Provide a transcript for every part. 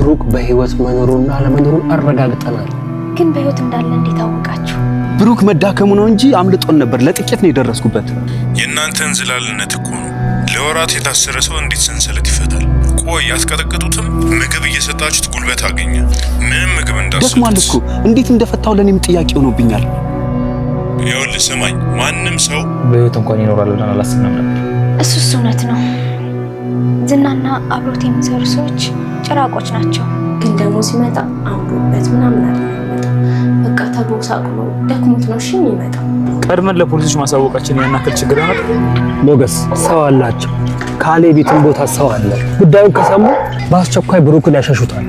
ብሩክ በህይወት መኖሩና አለመኖሩን አረጋግጠናል። ግን በህይወት እንዳለ እንዴት አወቃችሁ? ብሩክ መዳከሙ ነው እንጂ አምልጦን ነበር። ለጥቂት ነው የደረስኩበት። የእናንተን ዝላልነት እኮ ነው። ለወራት የታሰረ ሰው እንዴት ሰንሰለት ይፈታል? ቆይ ያስቀጠቅጡትም ምግብ እየሰጣችሁት ጉልበት አገኘ። ምንም ምግብ እንዳሰጡት ደክሟል እኮ እንዴት እንደፈታው ለኔም ጥያቄ ሆኖብኛል። ይኸውልህ ስማኝ፣ ማንም ሰው በህይወት እንኳን ይኖራል ብለን አላስብንም ነበር። እሱስ እውነት ነው። ዝናና አብሮት የሚሰሩ ሰዎች ጭራቆች ናቸው። ግን ደግሞ ሲመጣ አምሮበት ምናምን አለ። በቃ ተቦሳቅሎ ደክሞት ነው እሺ የሚመጣው። ቀድመን ለፖሊሶች ማሳወቃችን ያናክል ችግር ነው። ሞገስ ሰው አላቸው። ካሌቢትን ቦታ ሰው አለ። ጉዳዩን ከሰሙ በአስቸኳይ ብሩክን ያሸሹታል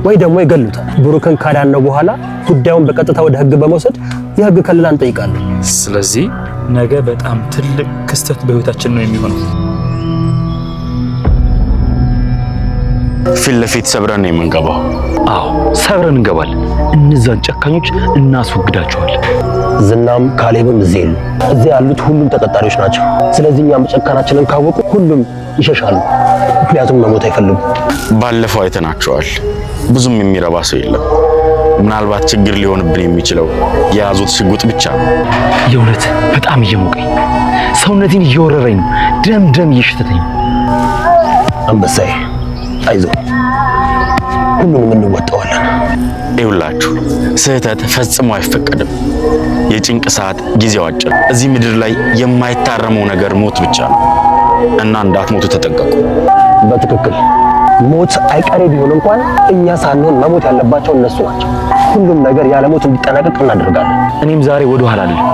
ወይ ደግሞ ይገሉታል። ብሩክን ካዳነው በኋላ ጉዳዩን በቀጥታ ወደ ህግ በመውሰድ የህግ ከለላ እንጠይቃለን። ስለዚህ ነገ በጣም ትልቅ ክስተት በህይወታችን ነው የሚሆነው። ፊት ለፊት ሰብረን ነው የምንገባው። አዎ ሰብረን እንገባለን። እነዛን ጨካኞች እናስወግዳቸዋለን። ዝናም ካሌብም እዚህ ያሉት ሁሉም ተቀጣሪዎች ናቸው። ስለዚህ እኛ መጨካናችንን ካወቁ ሁሉም ይሸሻሉ። ምክንያቱም መሞት አይፈልጉም። ባለፈው አይተናቸዋል። ብዙም የሚረባ ሰው የለም። ምናልባት ችግር ሊሆንብን የሚችለው የያዙት ሽጉጥ ብቻ ነው። የእውነት በጣም እየሞቀኝ፣ ሰውነቴን እየወረረኝ ነው። ደም እየሸተተኝ ነው። አንበሳዬ አይዞህ፣ ሁሉንም እንወጣዋለን። ይኸውላችሁ ስህተት ፈጽሞ አይፈቀድም። የጭንቅ ሰዓት ጊዜው አጭር። እዚህ ምድር ላይ የማይታረመው ነገር ሞት ብቻ ነው እና እንዳትሞቱ ተጠንቀቁ። በትክክል ሞት አይቀሬ ቢሆን እንኳን እኛ ሳንሆን መሞት ያለባቸው እነሱ ናቸው። ሁሉም ነገር ያለ ሞት እንዲጠናቀቅ እናደርጋለን። እኔም ዛሬ ወደ ኋላ አልልም።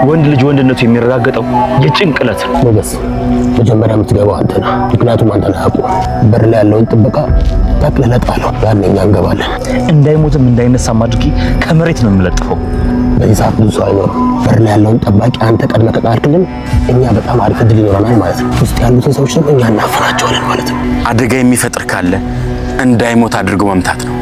ወንድ ልጅ ወንድነቱ የሚረጋገጠው የጭንቅለት ነው። ሞገስ መጀመሪያ የምትገባው አንተ ነህ። ምክንያቱም አንተ ነህ አቁ በር ላይ ያለውን ጥበቃ ጠቅልለህ ጣለው። ያኔ እኛ እንገባለን። እንዳይሞትም እንዳይነሳም አድርጌ ከመሬት ነው የምለጥፈው። በዚህ ሰዓት ብዙ ሰው አይኖርም። በር ላይ ያለውን ጠባቂ አንተ ቀድመህ ከጣልክልን እኛ በጣም አሪፍ እድል ይኖረናል ማለት ነው። ውስጥ ያሉትን ሰዎች ደግሞ እኛ እናፈናቸዋለን ማለት ነው። አደጋ የሚፈጥር ካለ እንዳይሞት አድርገው መምታት ነው።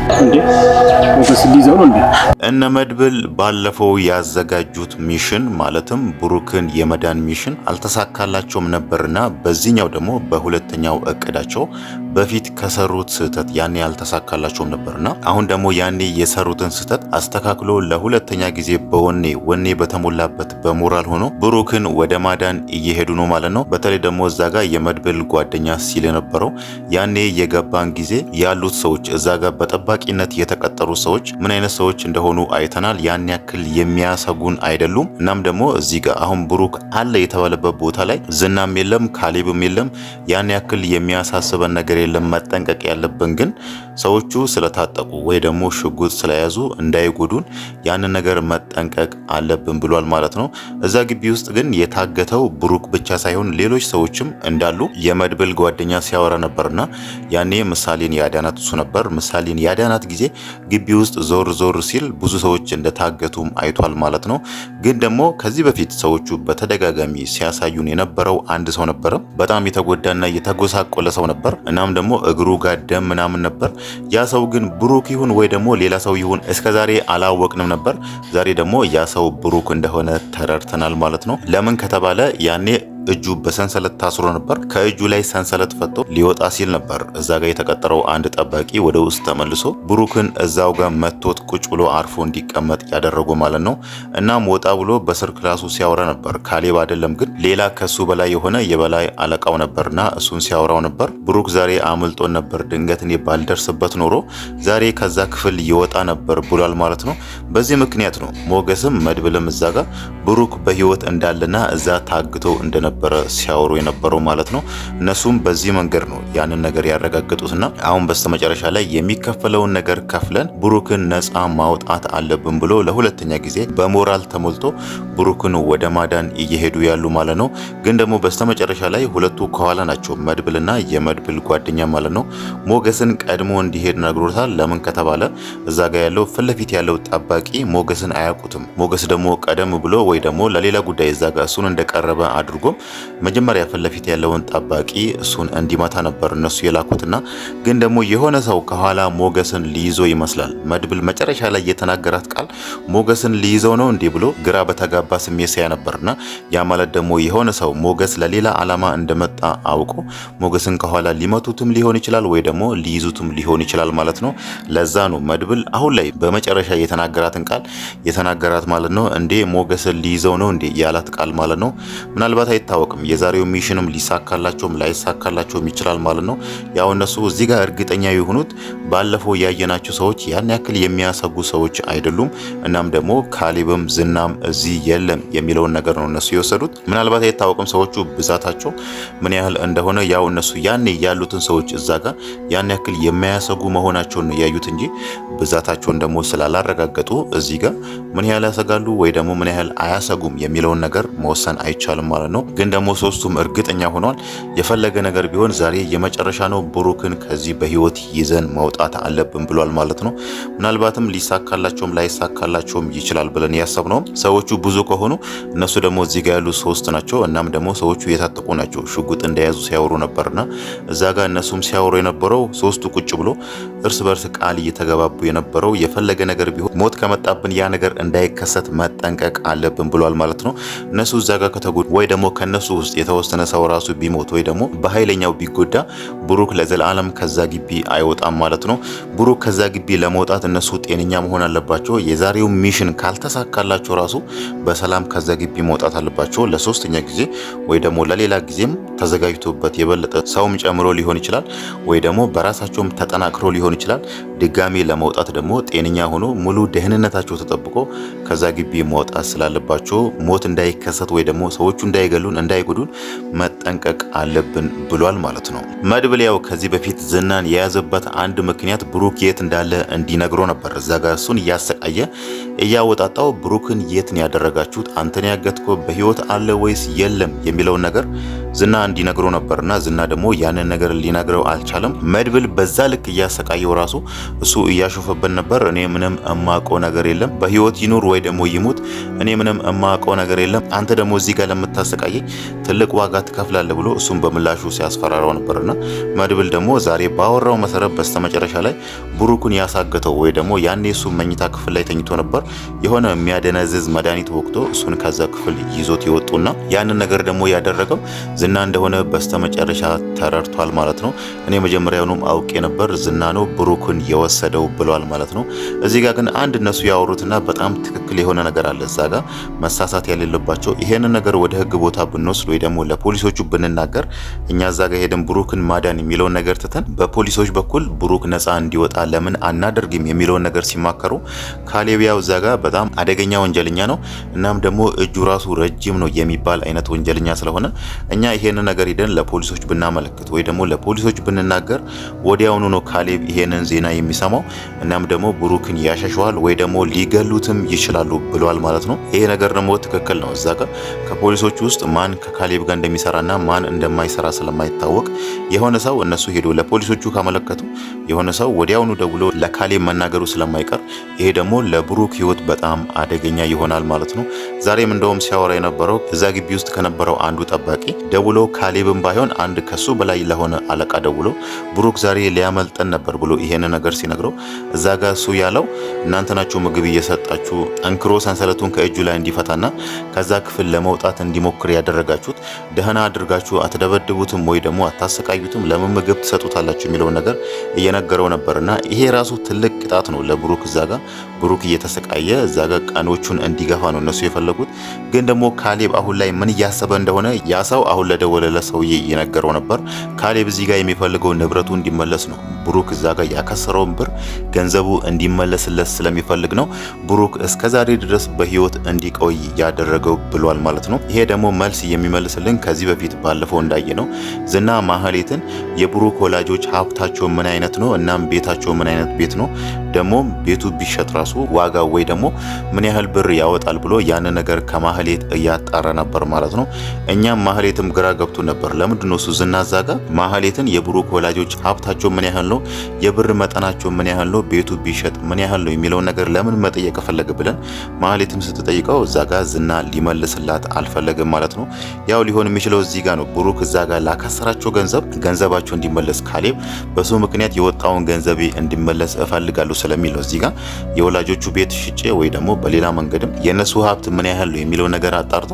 እነ መድብል ባለፈው ያዘጋጁት ሚሽን ማለትም ብሩክን የመዳን ሚሽን አልተሳካላቸውም ነበርና በዚህኛው ደግሞ በሁለተኛው እቅዳቸው በፊት ከሰሩት ስህተት ያኔ ያልተሳካላቸውም ነበርና አሁን ደግሞ ያኔ የሰሩትን ስህተት አስተካክሎ ለሁለተኛ ጊዜ ወኔ በተሞላበት በሞራል ሆኖ ብሩክን ወደ ማዳን እየሄዱ ነው ማለት ነው። በተለይ ደግሞ እዛ ጋር የመድብል ጓደኛ ሲል የነበረው ያኔ የገባን ጊዜ ያሉት ሰዎች እዛ ጋር በጠባቂነት የተቀጠሩ ሰዎች ምን አይነት ሰዎች እንደሆኑ አይተናል። ያን ያክል የሚያሰጉን አይደሉም። እናም ደግሞ እዚህ ጋር አሁን ብሩክ አለ የተባለበት ቦታ ላይ ዝናም የለም ካሌብም የለም። ያን ያክል የሚያሳስበን ነገር የለም። መጠንቀቅ ያለብን ግን ሰዎቹ ስለታጠቁ ወይ ደግሞ ሽጉጥ ስለያዙ እንዳይጎዱን ያንን ነገር መጠንቀቅ አለብን ብሏል ማለት ነው። እዛ ግቢ ውስጥ ግን የታገተው ብሩክ ብቻ ሳይሆን ሌሎች ሰዎችም እንዳሉ የመድብል ጓደኛ ሲያወራ ነበርና ያኔ ምሳሌን ያዳናት እሱ ነበር። ምሳሌን ያዳናት ጊዜ ግቢ ውስጥ ዞር ሲል ብዙ ሰዎች እንደታገቱም አይቷል ማለት ነው። ግን ደግሞ ከዚህ በፊት ሰዎቹ በተደጋጋሚ ሲያሳዩን የነበረው አንድ ሰው ነበር። በጣም የተጎዳና የተጎሳቆለ ሰው ነበር። እናም ደግሞ እግሩ ጋር ደም ምናምን ነበር። ያ ሰው ግን ብሩክ ይሁን ወይ ደግሞ ሌላ ሰው ይሁን እስከዛሬ አላወቅንም ነበር። ዛሬ ደግሞ ያ ሰው ብሩክ እንደሆነ ተረድተናል ማለት ነው። ለምን ከተባለ ያኔ እጁ በሰንሰለት ታስሮ ነበር። ከእጁ ላይ ሰንሰለት ፈቶ ሊወጣ ሲል ነበር እዛ ጋር የተቀጠረው አንድ ጠባቂ ወደ ውስጥ ተመልሶ ብሩክን እዛው ጋር መቶት ቁጭ ብሎ አርፎ እንዲቀመጥ ያደረገው ማለት ነው። እናም ወጣ ብሎ በስልክ ራሱ ሲያወራ ነበር። ካሌብ አይደለም ግን ሌላ ከሱ በላይ የሆነ የበላይ አለቃው ነበርና እሱን ሲያወራው ነበር። ብሩክ ዛሬ አምልጦን ነበር፣ ድንገት እኔ ባልደርስበት ኖሮ ዛሬ ከዛ ክፍል ይወጣ ነበር ብሏል ማለት ነው። በዚህ ምክንያት ነው ሞገስም መድብልም እዛ ጋር ብሩክ በህይወት እንዳለና እዛ ታግቶ እንደነበረ ሲያወሩ የነበረው ማለት ነው። እነሱም በዚህ መንገድ ነው ያንን ነገር ያረጋግጡትና አሁን በስተመጨረሻ ላይ የሚከፈለውን ነገር ከፍለን ብሩክን ነፃ ማውጣት አለብን ብሎ ለሁለተኛ ጊዜ በሞራል ተሞልቶ ብሩክን ወደ ማዳን እየሄዱ ያሉ ማለት ነው። ግን ደግሞ በስተመጨረሻ ላይ ሁለቱ ከኋላ ናቸው፣ መድብልና የመድብል ጓደኛ ማለት ነው። ሞገስን ቀድሞ እንዲሄድ ነግሮታል። ለምን ከተባለ እዛ ጋር ያለው ፊት ለፊት ያለው ጠባቂ ሞገስን አያውቁትም። ሞገስ ደግሞ ቀደም ብሎ ወይ ደግሞ ለሌላ ጉዳይ እዛ ጋር እሱን እንደቀረበ አድርጎ መጀመሪያ ፊት ለፊት ያለውን ጠባቂ እሱን እንዲመታ ነበር እነሱ የላኩትና ግን ደግሞ የሆነ ሰው ከኋላ ሞገስን ሊይዞ ይመስላል። መድብል መጨረሻ ላይ የተናገራት ቃል ሞገስን ሊይዘው ነው እንዴ ብሎ ግራ በተጋባ ስሜት ሲያ ነበርና ያ ማለት ደግሞ የሆነ ሰው ሞገስ ለሌላ ዓላማ እንደመጣ አውቆ ሞገስን ከኋላ ሊመቱትም ሊሆን ይችላል ወይ ደግሞ ሊይዙትም ሊሆን ይችላል ማለት ነው። ለዛ ነው መድብል አሁን ላይ በመጨረሻ የተናገራትን ቃል የተናገራት ማለት ነው። እንዴ ሞገስን ሊይዘው ነው እንዴ ያላት ቃል ማለት ነው። ምናልባት አይታወቅም የዛሬው ሚሽንም ሊሳካላቸውም ላይሳካላቸውም ይችላል ማለት ነው። ያው እነሱ እዚህ ጋር እርግጠኛ የሆኑት ባለፈው ያየናቸው ሰዎች ያን ያክል የሚያሰጉ ሰዎች አይደሉም። እናም ደግሞ ካሌብም ዝናም እዚህ የለም የሚለውን ነገር ነው እነሱ የወሰዱት። ምናልባት አይታወቅም ሰዎቹ ብዛታቸው ምን ያህል እንደሆነ ያው እነሱ ያኔ ያሉትን ሰዎች እዛ ጋር ያን ያክል የሚያሰጉ መሆናቸውን ነው ያዩት እንጂ ብዛታቸውን ደግሞ ስላላረጋገጡ እዚህ ጋር ምን ያህል ያሰጋሉ ወይ ደግሞ ምን ያህል አያሰጉም የሚለውን ነገር መወሰን አይቻልም ማለት ነው። ግን ደግሞ ሶስቱም እርግጠኛ ሆኗል። የፈለገ ነገር ቢሆን ዛሬ የመጨረሻ ነው፣ ብሩክን ከዚህ በህይወት ይዘን መውጣት አለብን ብሏል ማለት ነው። ምናልባትም ሊሳካላቸውም ላይሳካላቸውም ይችላል ብለን ያሰብነው ሰዎቹ ብዙ ከሆኑ እነሱ ደግሞ እዚህ ጋር ያሉ ሶስት ናቸው። እናም ደግሞ ሰዎቹ የታጠቁ ናቸው። ሽጉጥ እንደያዙ ሲያወሩ ነበርና እዛ ጋር እነሱም ሲያወሩ የነበረው ሶስቱ ቁጭ ብሎ እርስ በርስ ቃል እየተገባቡ የነበረው የፈለገ ነገር ቢሆን ሞት ከመጣብን ያ ነገር እንዳይከሰት መጠንቀቅ አለብን ብሏል ማለት ነው። እነሱ እዛ ጋር ከተጎዱ ወይ ደግሞ ከነሱ ውስጥ የተወሰነ ሰው ራሱ ቢሞት ወይ ደግሞ በኃይለኛው ቢጎዳ ብሩክ ለዘላለም ከዛ ግቢ አይወጣም ማለት ነው። ብሩክ ከዛ ግቢ ለመውጣት እነሱ ጤነኛ መሆን አለባቸው። የዛሬው ሚሽን ካልተሳካላቸው ራሱ በሰላም ከዛ ግቢ መውጣት አለባቸው። ለሶስተኛ ጊዜ ወይ ደግሞ ለሌላ ጊዜም ተዘጋጅቶበት የበለጠ ሰውም ጨምሮ ሊሆን ይችላል ወይ ደግሞ በራሳቸውም ተጠናክሮ ሊሆን ይችላል። ድጋሚ ለመውጣት ደግሞ ጤነኛ ሆኖ ሙሉ ደህንነታቸው ተጠብቆ ከዛ ግቢ መውጣት ስላለባቸው ሞት እንዳይከሰት ወይ ደግሞ ሰዎቹ እንዳይገሉን እንዳይጎዱን መጠንቀቅ አለብን ብሏል ማለት ነው። መድብል ያው ከዚህ በፊት ዝናን የያዘበት አንድ ምክንያት ብሩክ የት እንዳለ እንዲነግሮ ነበር። እዛ ጋር እሱን እያሰቃየ እያወጣጣው ብሩክን የትን ያደረጋችሁት አንተን ያገትኮ በህይወት አለ ወይስ የለም የሚለውን ነገር ዝና እንዲነግሮ ነበርና ዝና ደግሞ ያንን ነገር ሊነግረው አልቻለም። መድብል በዛ ልክ እያሰቃየው ራሱ እሱ እያሾፈበት ነበር። እኔ ምንም እማቀው ነገር የለም፣ በህይወት ይኑር ወይ ደግሞ ይሙት እኔ ምንም እማቀው ነገር የለም፣ አንተ ደግሞ እዚህ ጋር ለምታሰቃየኝ ትልቅ ዋጋ ትከፍላለህ ብሎ እሱም በምላሹ ሲያስፈራራው ነበርና መድብል ደግሞ ዛሬ ባወራው መሰረት በስተመጨረሻ ላይ ብሩክን ያሳገተው ወይ ደግሞ ያኔ እሱ መኝታ ክፍል ላይ ተኝቶ ነበር የሆነ የሚያደነዝዝ መድኃኒት ወቅቶ እሱን ከዛ ክፍል ይዞት ይወጡና ያንን ነገር ደግሞ ያደረገው ዝና እንደሆነ በስተመጨረሻ ተረድቷል ማለት ነው። እኔ መጀመሪያውኑም አውቄ ነበር ዝና ነው ብሩክን የወሰደው ብሏል ማለት ነው። እዚህ ጋር ግን አንድ እነሱ ያወሩትና በጣም ትክክል የሆነ ነገር አለ እዛ ጋር መሳሳት የሌለባቸው። ይሄንን ነገር ወደ ህግ ቦታ ብንወስድ ወይ ደግሞ ለፖሊሶቹ ብንናገር እኛ እዛ ጋር ሄደን ብሩክን ማዳን የሚለውን ነገር ትተን በፖሊሶች በኩል ብሩክ ነፃ እንዲወጣ ለምን አናደርግም የሚለውን ነገር ሲማከሩ ካሌቢያው እዛ ጋር በጣም አደገኛ ወንጀለኛ ነው። እናም ደግሞ እጁ ራሱ ረጅም ነው የሚባል አይነት ወንጀለኛ ስለሆነ እኛ ይሄንን ነገር ሄደን ለፖሊሶች ብናመለክት ወይ ደግሞ ለፖሊሶች ብንናገር ወዲያውኑ ነው ካሌብ ይሄንን ዜና የሚሰማው። እናም ደግሞ ብሩክን ያሸሸዋል ወይ ደግሞ ሊገሉትም ይችላሉ ብለዋል ማለት ነው። ይሄ ነገር ደግሞ ትክክል ነው። እዛ ጋር ከፖሊሶች ውስጥ ማን ከካሌብ ጋር እንደሚሰራና ማን እንደማይሰራ ስለማይታወቅ የሆነ ሰው እነሱ ሄዶ ለፖሊሶቹ ካመለከቱ የሆነ ሰው ወዲያውኑ ደውሎ ለካሌብ መናገሩ ስለማይቀር ይሄ ደግሞ ለብሩክ ህይወት በጣም አደገኛ ይሆናል ማለት ነው። ዛሬም እንደውም ሲያወራ የነበረው እዛ ግቢ ውስጥ ከነበረው አንዱ ጠባቂ ደውሎ ካሌብም ባይሆን አንድ ከሱ በላይ ለሆነ አለቃ ደውሎ ብሩክ ዛሬ ሊያመልጠን ነበር ብሎ ይሄን ነገር ሲነግረው እዛ ጋር እሱ ያለው እናንተ ናችሁ ምግብ እየሰጣችሁ ጠንክሮ ሰንሰለቱን ከእጁ ላይ እንዲፈታና ከዛ ክፍል ለመውጣት እንዲሞክር ያደረጋችሁት ደህና አድርጋችሁ አትደበድቡትም ወይ ደግሞ አታሰቃዩትም፣ ለምን ምግብ ትሰጡታላችሁ የሚለው ነገር እየነገረው ነበርና ይሄ ራሱ ትልቅ ቅጣት ነው ለብሩክ። እዛ ጋር ብሩክ እየተሰቃየ እዛ ጋር ቀኖቹን እንዲገፋ ነው እነሱ የፈለጉት። ግን ደግሞ ካሌብ አሁን ላይ ምን እያሰበ እንደሆነ ያ ሰው አሁን ለደወለለ ሰውዬ እየነገረው ነበር። ካሌብ እዚህ ጋር የሚፈልገው ንብረቱ እንዲመለስ ነው። ብሩክ እዛ ጋር ያከሰረውን ብር ገንዘቡ እንዲመለስለት ስለሚፈልግ ነው ብሩክ እስከዛሬ ድረስ በህይወት እንዲቆይ ያደረገው ብሏል ማለት ነው። ይሄ ደግሞ መልስ የሚመልስልን ከዚህ በፊት ባለፈው እንዳየ ነው ዝና ማህሌትን የብሩክ ወላጆች ሀብታቸው ምን አይነት ነው እናም ቤታቸው ምን አይነት ቤት ነው ደግሞ ቤቱ ቢሸጥ ራሱ ዋጋው ወይ ደግሞ ምን ያህል ብር ያወጣል ብሎ ያን ነገር ከማህሌት እያጣራ ነበር ማለት ነው። እኛም ማህሌትም ግራ ገብቶ ነበር። ለምንድን ነው እሱ ዝና ዛጋ ማህሌትን የብሩክ ወላጆች ሀብታቸው ምን ያህል ነው? የብር መጠናቸው ምን ያህል ነው? ቤቱ ቢሸጥ ምን ያህል ነው የሚለውን ነገር ለምን መጠየቅ ፈለገ ብለን ማህሌትም ስትጠይቀው እዛ ጋር ዝና ሊመልስላት አልፈለገም ማለት ነው። ያው ሊሆን የሚችለው እዚህ ጋር ነው። ብሩክ እዛ ጋር ላከሰራቸው ገንዘባቸው እንዲመለስ ካሌብ በሱ ምክንያት የወጣውን ገንዘቤ እንዲመለስ እፈልጋለሁ ስለሚል ነው። እዚህ ጋር የወላጆቹ ቤት ሽጬ ወይ ደግሞ በሌላ መንገድም የነሱ ሀብት ምን ያህል ነው የሚለው ነገር አጣርቶ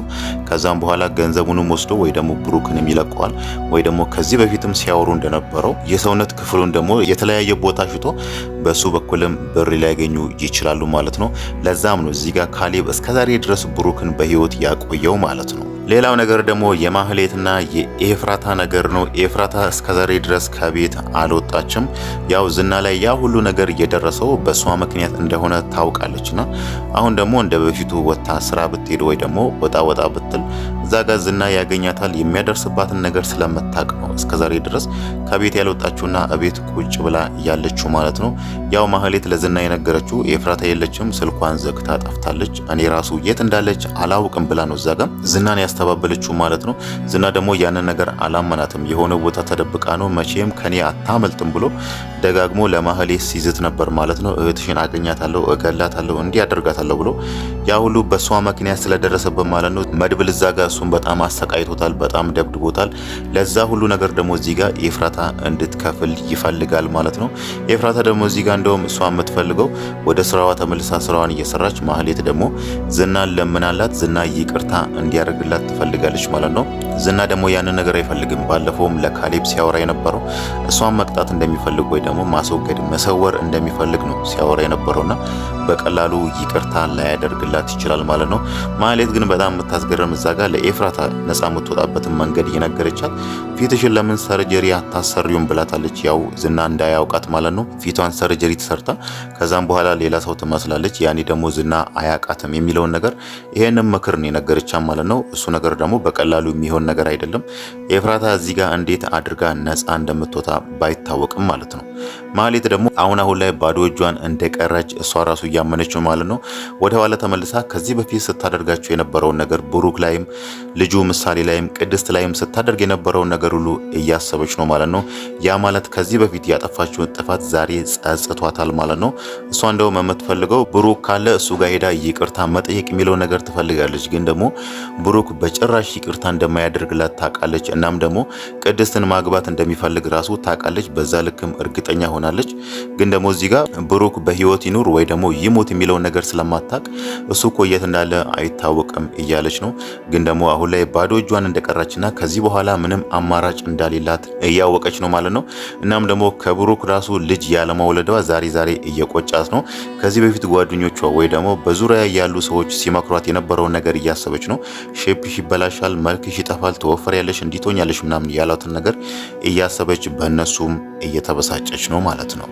ከዛም በኋላ ገንዘቡንም ወስዶ ወይ ደግሞ ብሩክንም ይለቀዋል ወይ ደግሞ ከዚህ በፊትም ሲያወሩ እንደነበረው የሰውነት ክፍሉን ደግሞ የተለያየ ቦታ ሽጦ በሱ በኩልም ብር ሊያገኙ ይችላሉ ማለት ነው። ለዛም ነው እዚህ ጋር ካሌብ እስከዛሬ ድረስ ብሩክን በህይወት ያቆየው ማለት ነው። ሌላው ነገር ደግሞ የማህሌትና የኤፍራታ ነገር ነው። ኤፍራታ እስከዛሬ ድረስ ከቤት አልወጣችም። ያው ዝና ላይ ያ ሁሉ ነገር እየደረሰው በሷ ምክንያት እንደሆነ ታውቃለችና አሁን ደግሞ እንደ በፊቱ ወጣ ስራ ብትሄድ ወይ ደግሞ ወጣ ብትል እዛ ጋር ዝና ያገኛታል። የሚያደርስባትን ነገር ስለምታውቅ ነው እስከዛሬ ድረስ ከቤት ያልወጣችውና እቤት ቁጭ ብላ ያለችው ማለት ነው። ያው ማህሌት ለዝና የነገረችው ኤፍራታ የለችም፣ ስልኳን ዘግታ ጠፍታለች፣ እኔ ራሱ የት እንዳለች አላውቅም ብላ ነው እዛ ጋር ዝናን ያስተባበለችው ማለት ነው። ዝና ደግሞ ያንን ነገር አላመናትም። የሆነ ቦታ ተደብቃ ነው መቼም ከኔ አታመልጥም ብሎ ደጋግሞ ለማህሌት ሲዝት ነበር ማለት ነው። እህትሽን አገኛታለሁ፣ እገላታለሁ፣ እንዲህ አደርጋታለሁ ብሎ ያ ሁሉ በሷ ምክንያት ስለደረሰበት ማለት ነው። መድብል እዛ ጋር እሱን በጣም አሰቃይቶታል፣ በጣም ደብድቦታል። ለዛ ሁሉ ነገር ደግሞ እዚህ ጋር ኤፍራታ እንድትከፍል ይፈልጋል ማለት ነው። ኤፍራታ ደግሞ እዚህ ጋር እንደውም እሷ የምትፈልገው ወደ ስራዋ ተመልሳ ስራዋን እየሰራች ማህሌት ደግሞ ዝናን ለምናላት ዝና ይቅርታ እንዲያደርግላት ትፈልጋለች ማለት ነው። ዝና ደግሞ ያንን ነገር አይፈልግም። ባለፈውም ለካሌብ ሲያወራ የነበረው እሷን መቅጣት እንደሚፈልግ ወይ ደግሞ ማስወገድ መሰወር እንደሚፈልግ ነው ሲያወራ የነበረውና በቀላሉ ይቅርታ ላያደርግላት ይችላል ማለት ነው። ማህሌት ግን በጣም የምታስገርም እዛ ጋር ለኤፍራታ ነፃ የምትወጣበትን መንገድ እየነገረቻት ፊትሽን ለምን ሰርጀሪ አታሰሪውም ብላታለች። ያው ዝና እንዳያውቃት ማለት ነው። ፊቷን ሰርጀሪ ተሰርታ ከዛም በኋላ ሌላ ሰው ትመስላለች። ያኔ ደግሞ ዝና አያውቃትም የሚለውን ነገር ይሄንን ምክር ነው የነገረቻት ማለት ነው። እሱ ነገር ደግሞ በቀላሉ የሚሆን ነገር አይደለም። ኤፍራታ እዚህ ጋር እንዴት አድርጋ ነፃ እንደምትወጣ ባይታወቅም ማለት ነው። ማህሌት ደግሞ አሁን ላይ ባዶ እጇን እንደቀረች እሷ ራሱ እያመነችው ማለት ነው። ወደ ኋላ ተመልሳ ከዚህ በፊት ስታደርጋቸው የነበረውን ነገር ብሩክ ላይም ልጁ ምሳሌ ላይም ቅድስት ላይም ስታደርግ የነበረውን ነገር ሁሉ እያሰበች ነው ማለት ነው። ያ ማለት ከዚህ በፊት ያጠፋችውን ጥፋት ዛሬ ጸጽቷታል ማለት ነው። እሷ እንደውም የምትፈልገው ብሩክ ካለ እሱ ጋር ሄዳ ይቅርታ መጠየቅ የሚለው ነገር ትፈልጋለች። ግን ደግሞ ብሩክ በጭራሽ ይቅርታ እንደማያደርግላት ታውቃለች። እናም ደግሞ ቅድስትን ማግባት እንደሚፈልግ ራሱ ታውቃለች። በዛ ልክም እርግጠኛ ሆናለች። ግን ደግሞ እዚህ ጋር ብሩክ በህይወት ይኑር ወይ ደግሞ ይሞት የሚለውን ነገር ስለማታውቅ እሱ እኮ የት እንዳለ አይታወቅም እያለች ነው። ግን ደግሞ አሁን ላይ ባዶ እጇን እንደቀራችና ከዚህ በኋላ ምንም አማራጭ እንዳሌላት እያወቀች ነው ማለት ነው። እናም ደግሞ ከብሩክ ራሱ ልጅ ያለመውለዷ ዛሬ እየቆጫት ነው። ከዚህ በፊት ጓደኞቿ ወይ ደግሞ በዙሪያ ያሉ ሰዎች ሲመክሯት የነበረውን ነገር እያሰበች ነው። ሼፕሽ ይበላሻል፣ መልክሽ ይጠፋል፣ ትወፈሪያለሽ፣ እንዲቶኛለሽ ምናምን ያሏትን ነገር እያሰበች በእነሱም እየተበሳጨች ነው ማለት ነው።